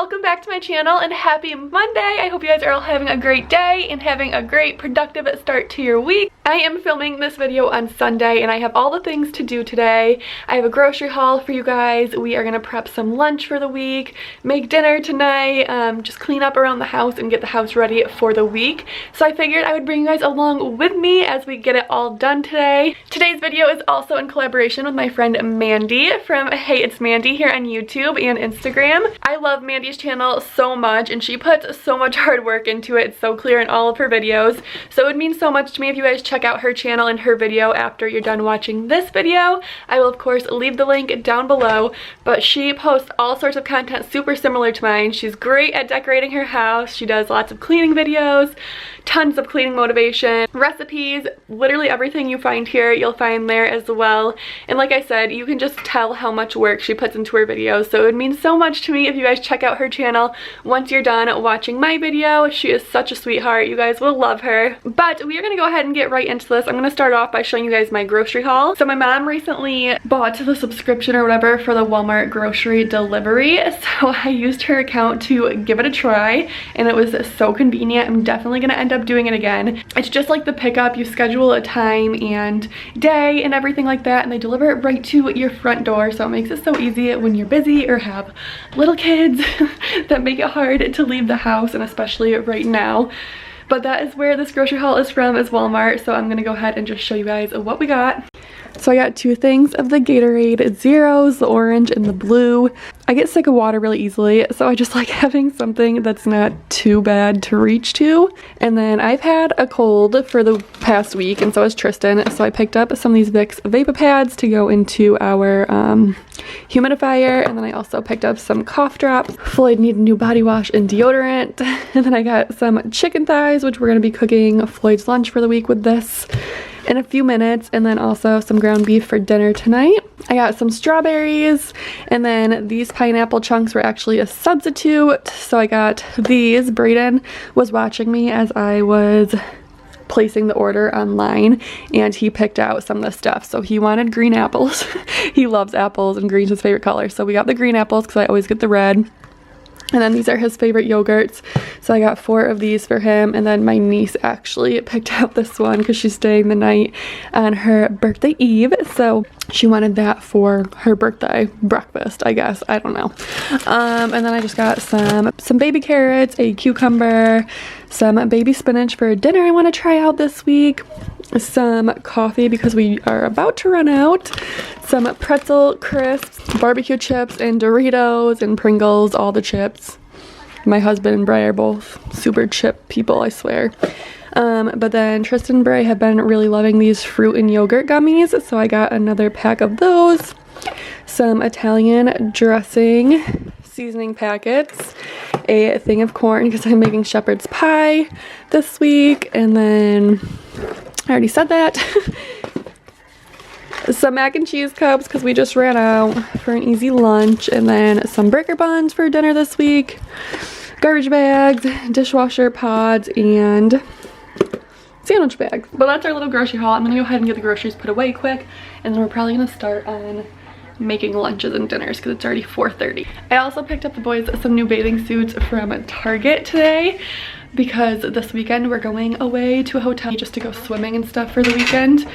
welcome back to my channel and happy Monday. I hope you guys are all having a great day and having a great productive start to your week. I am filming this video on Sunday and I have all the things to do today. I have a grocery haul for you guys. We are gonna prep some lunch for the week, make dinner tonight, just clean up around the house and get the house ready for the week. So I figured I would bring you guys along with me as we get it all done today. Today's video is also in collaboration with my friend Mandy from Hey It's Mandy here on YouTube and Instagram. I love Mandy's channel so much and she puts so much hard work into it. It's so clear in all of her videos. So it would mean so much to me if you guys check out her channel and her video after you're done watching this video. I will of course leave the link down below, but she posts all sorts of content super similar to mine. She's great at decorating her house. She does lots of cleaning videos, tons of cleaning motivation, recipes, literally everything you find here you'll find there as well. And like I said, you can just tell how much work she puts into her videos, so it would mean so much to me if you guys check out her channel once you're done watching my video. She is such a sweetheart. You guys will love her. But we are gonna go ahead and get right into this. I'm gonna start off by showing you guys my grocery haul. So my mom recently bought the subscription or whatever for the Walmart grocery delivery, so I used her account to give it a try and it was so convenient. I'm definitely gonna end up doing it again. It's just like the pickup. You schedule a time and day and everything like that and they deliver it right to your front door, so it makes it so easy when you're busy or have little kids that make it hard to leave the house, and especially right now. But that is where this grocery haul is from, is Walmart, so I'm gonna go ahead and just show you guys what we got. So I got 2 things of the Gatorade Zeros, the orange and the blue. I get sick of water really easily, so I just like having something that's not too bad to reach to. And then I've had a cold for the past week, and so has Tristan, so I picked up some of these Vicks Vapor Pads to go into our humidifier, and then I also picked up some cough drop. Floyd needed new body wash and deodorant, and then I got some chicken thighs, which we're going to be cooking Floyd's lunch for the week with this in a few minutes, and then also some ground beef for dinner tonight. I got some strawberries, and then these pineapple chunks were actually a substitute, so I got these. Brayden was watching me as I was placing the order online and he picked out some of the stuff. So he wanted green apples. He loves apples and green's his favorite color, so we got the green apples because I always get the red. And then these are his favorite yogurts, so I got 4 of these for him. And then my niece actually picked out this one because she's staying the night on her birthday eve, so she wanted that for her birthday breakfast, I guess. I don't know. And then I just got some baby carrots, a cucumber, some baby spinach for dinner I want to try out this week, some coffee because we are about to run out, some pretzel crisps, barbecue chips, and Doritos and Pringles, all the chips. My husband and Bray are both super chip people, I swear. But then Tristan and Bray have been really loving these fruit and yogurt gummies, so I got another pack of those, some Italian dressing seasoning packets, a thing of corn because I'm making shepherd's pie this week, and then I already said that. Some mac and cheese cups because we just ran out for an easy lunch, and then some burger buns for dinner this week, garbage bags, dishwasher pods, and sandwich bags. But that's our little grocery haul. I'm gonna go ahead and get the groceries put away quick, and then we're probably gonna start on making lunches and dinners because it's already 4:30. I also picked up the boys some new bathing suits from Target today because this weekend we're going away to a hotel just to go swimming and stuff for the weekend,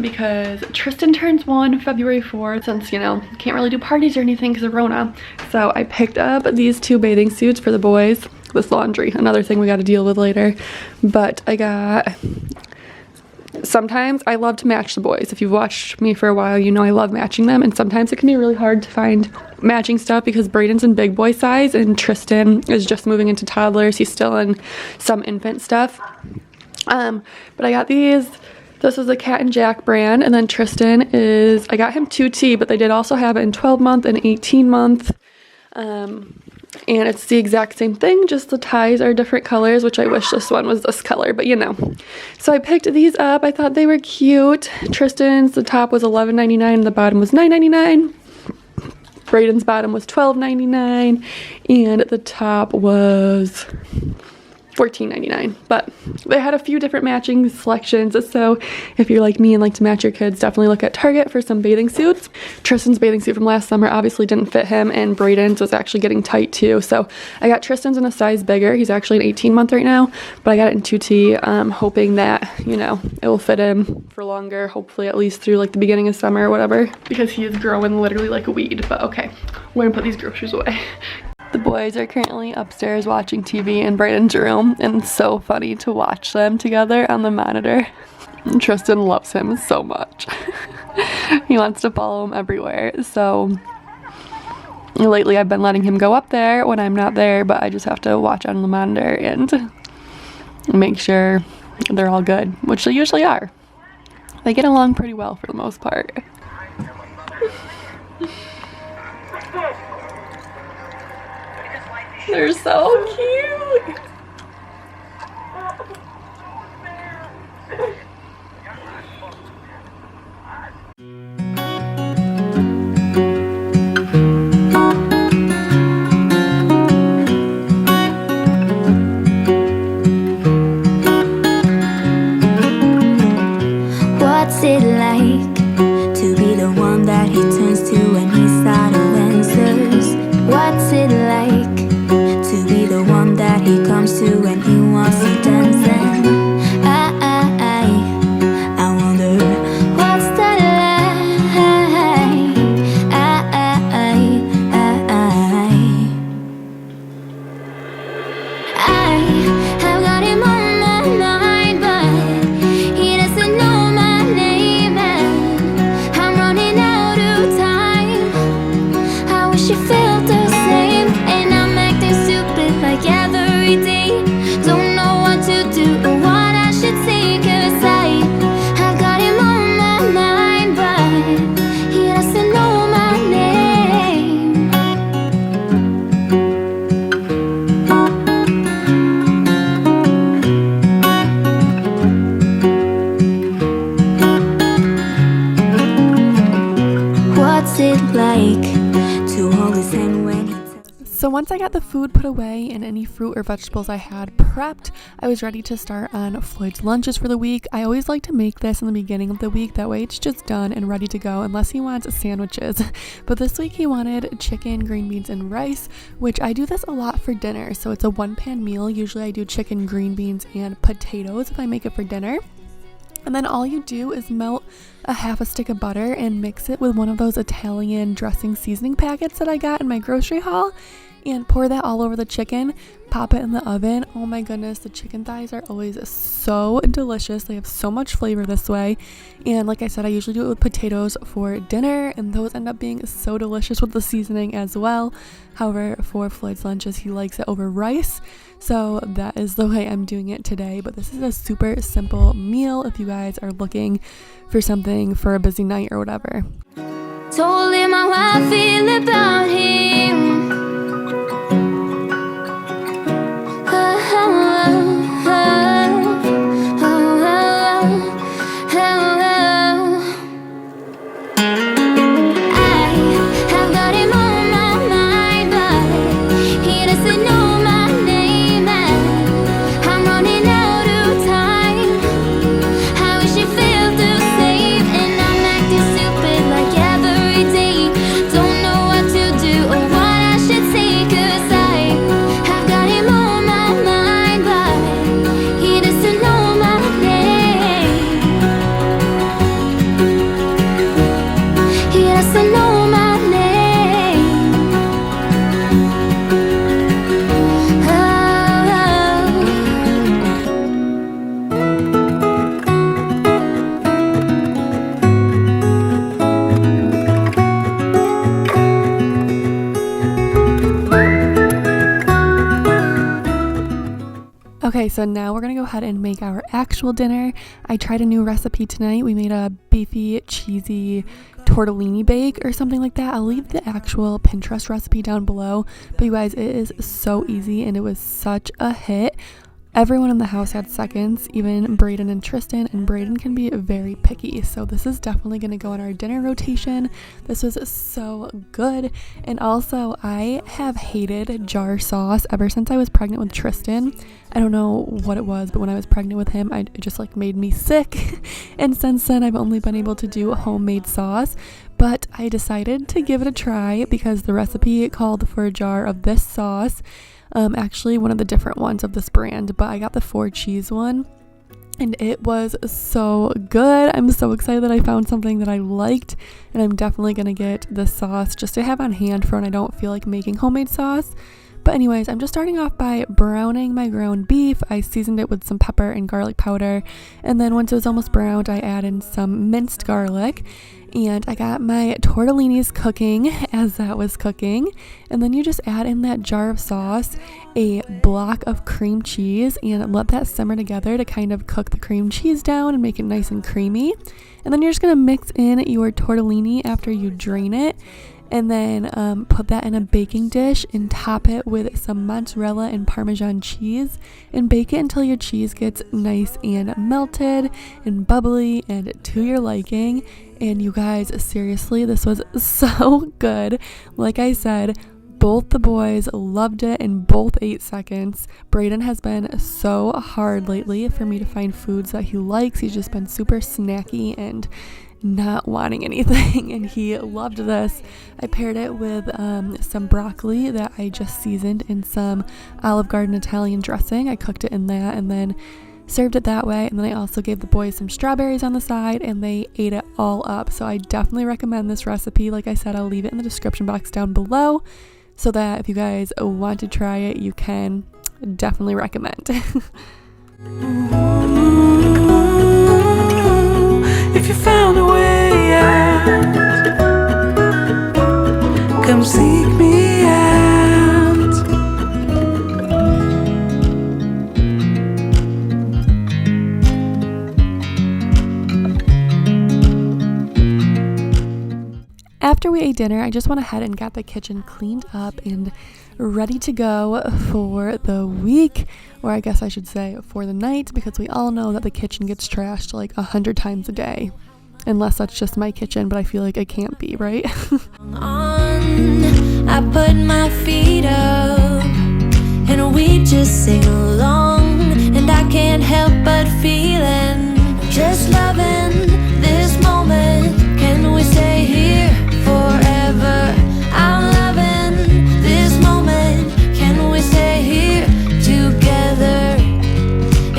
because Tristan turns 1 February 4th, since, you know, can't really do parties or anything because of Rona. So I picked up these 2 bathing suits for the boys with laundry, another thing we got to deal with later. But I got, sometimes I love to match the boys. If you've watched me for a while, you know I love matching them, and sometimes it can be really hard to find matching stuff because Brayden's in big boy size and Tristan is just moving into toddlers. He's still in some infant stuff. But I got these. This is the Cat and Jack brand, and then Tristan is, I got him 2T, but they did also have it in 12 month and 18 month. And it's the exact same thing, just the ties are different colors, which I wish this one was this color, but you know. So I picked these up. I thought they were cute. Tristan's, the top was $11.99 and the bottom was $9.99. Brayden's bottom was $12.99 and the top was $14.99, but they had a few different matching selections, so if you're like me and like to match your kids, definitely look at Target for some bathing suits. Tristan's bathing suit from last summer obviously didn't fit him, and Braden's was actually getting tight too, so I got Tristan's in a size bigger. He's actually an 18-month right now, but I got it in 2T, hoping that, you know, it will fit him for longer, hopefully at least through like the beginning of summer or whatever, because he is growing literally like a weed. But okay, we're gonna put these groceries away. The boys are currently upstairs watching TV in Braden's room, and it's so funny to watch them together on the monitor. And Tristan loves him so much. He wants to follow him everywhere, so lately I've been letting him go up there when I'm not there, but I just have to watch on the monitor and make sure they're all good, which they usually are. They get along pretty well for the most part. They're so cute. What's it like to be the one that he turns to when he's out of answers? What's it like to be the one that he comes to when he wants to dance? And I wonder what's that like? I have got him on my mind, but he doesn't know my name, and I'm running out of time. I wish you felt the same, and I'm acting stupid like every day. Don't know what to do or what I should say, 'cause I've got him on my mind, but he doesn't know my name. What's it like to hold his hand when he So once I got the food put away and any fruit or vegetables I had prepped, I was ready to start on Floyd's lunches for the week. I always like to make this in the beginning of the week, that way it's just done and ready to go, unless he wants sandwiches. But this week he wanted chicken, green beans, and rice, which I do this a lot for dinner. So it's a one-pan meal. Usually I do chicken, green beans, and potatoes if I make it for dinner. And then all you do is melt a half a stick of butter and mix it with one of those Italian dressing seasoning packets that I got in my grocery haul, and pour that all over the chicken, pop it in the oven. Oh my goodness, the chicken thighs are always so delicious. They have so much flavor this way. And like I said, I usually do it with potatoes for dinner, and those end up being so delicious with the seasoning as well. However, for Floyd's lunches, he likes it over rice, so that is the way I'm doing it today. But this is a super simple meal if you guys are looking for something for a busy night or whatever. told him how I feel about him. Okay, so now we're gonna go ahead and make our actual dinner. I tried a new recipe tonight. We made a beefy, cheesy tortellini bake or something like that. I'll leave the actual Pinterest recipe down below, but you guys, it is so easy and it was such a hit. Everyone in the house had seconds, even Brayden and Tristan, and Brayden can be very picky, so this is definitely going to go on our dinner rotation. This was so good. And also, I have hated jar sauce ever since I was pregnant with Tristan. I don't know what it was, but when I was pregnant with him, it just like made me sick. And since then, I've only been able to do homemade sauce. But I decided to give it a try because the recipe called for a jar of this sauce. Actually one of the different ones of this brand, but I got the 4 cheese one and it was so good. I'm so excited that I found something that I liked, and I'm definitely gonna get this sauce just to have on hand for when I don't feel like making homemade sauce. But anyways, I'm just starting off by browning my ground beef. I seasoned it with some pepper and garlic powder, and then once it was almost browned, I added some minced garlic. And I got my tortellinis cooking as that was cooking. And then you just add in that jar of sauce, a block of cream cheese, and let that simmer together to kind of cook the cream cheese down and make it nice and creamy. And then you're just going to mix in your tortellini after you drain it. And then put that in a baking dish and top it with some mozzarella and Parmesan cheese and bake it until your cheese gets nice and melted and bubbly and to your liking. And you guys, seriously, this was so good. Like I said, both the boys loved it and both ate seconds. Brayden has been so hard lately for me to find foods that he likes. He's just been super snacky and not wanting anything, and he loved this. I paired it with some broccoli that I just seasoned in some Olive Garden Italian dressing. I cooked it in that and then served it that way, and then I also gave the boys some strawberries on the side and they ate it all up. So I definitely recommend this recipe. Like I said, I'll leave it in the description box down below so that if you guys want to try it, you can. Definitely recommend. If you found a way out, come seek me out. After we ate dinner, I just went ahead and got the kitchen cleaned up and ready to go for the week, or I guess I should say for the night, because we all know that the kitchen gets trashed like 100 times a day. Unless that's just my kitchen, but I feel like it can't be, right? I put my feet up and we just sing along, and I can't help but feeling just loving this moment. Can we stay here forever? I'm loving this moment. Can we stay here together?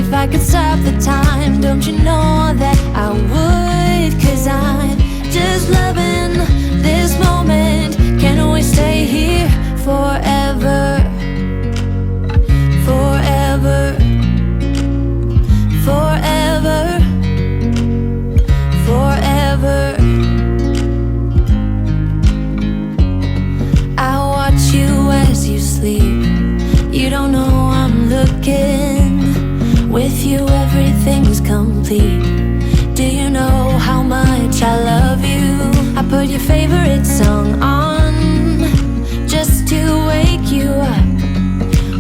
If I could stop the time, don't you know that I would? 'Cause I'm just loving this moment. Can we stay here forever? Forever. Forever. Forever. I watch you as you sleep. You don't know I'm looking. With you everything's complete. Do you know how much I love you? I put your favorite song on just to wake you up.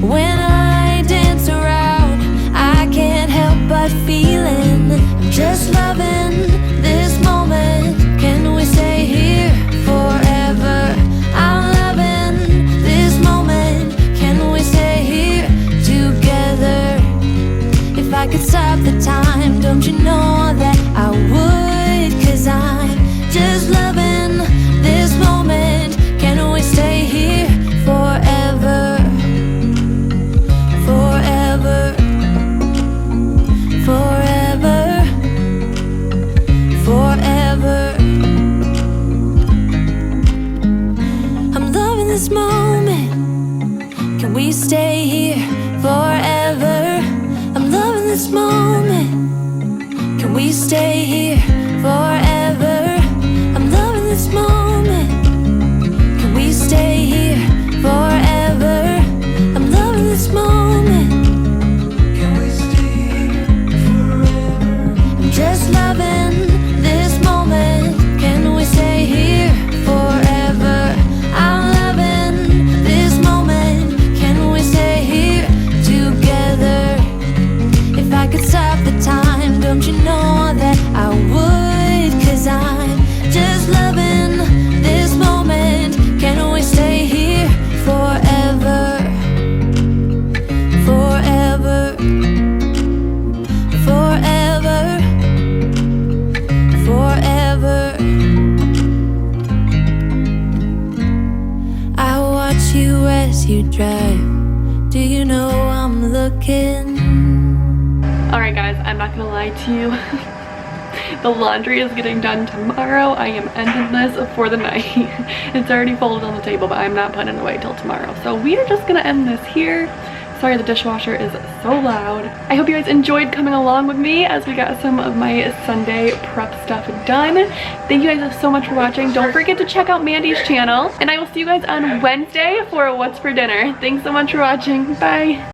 When I dance around, I can't help but feeling I'm just loving this moment. Can we stay here forever? I'm loving this moment. Can we stay here together? If I could stop the time, don't you know that I would? 'Cause I'm just loving this moment. Can we stay here forever? Forever. Forever. Forever. I'm loving this moment. Can we stay here forever? I'm loving this moment. Can we stay here forever? I'm loving this moment. Can we stay here forever? I'm loving this moment. Can we stay here forever? I'm just loving this moment. Can we stay here forever? I'm loving this moment. Can we stay here together? as you drive. Do you know I'm looking? Alright guys, I'm not gonna lie to you. The laundry is getting done tomorrow. I am ending this for the night. It's already folded on the table, but I'm not putting it away till tomorrow. So we are just gonna end this here. Sorry, the dishwasher is so loud. I hope you guys enjoyed coming along with me as we got some of my Sunday prep stuff done. Thank you guys so much for watching. Don't forget to check out Mandy's channel, and I will see you guys on Wednesday for What's for Dinner. Thanks so much for watching. Bye.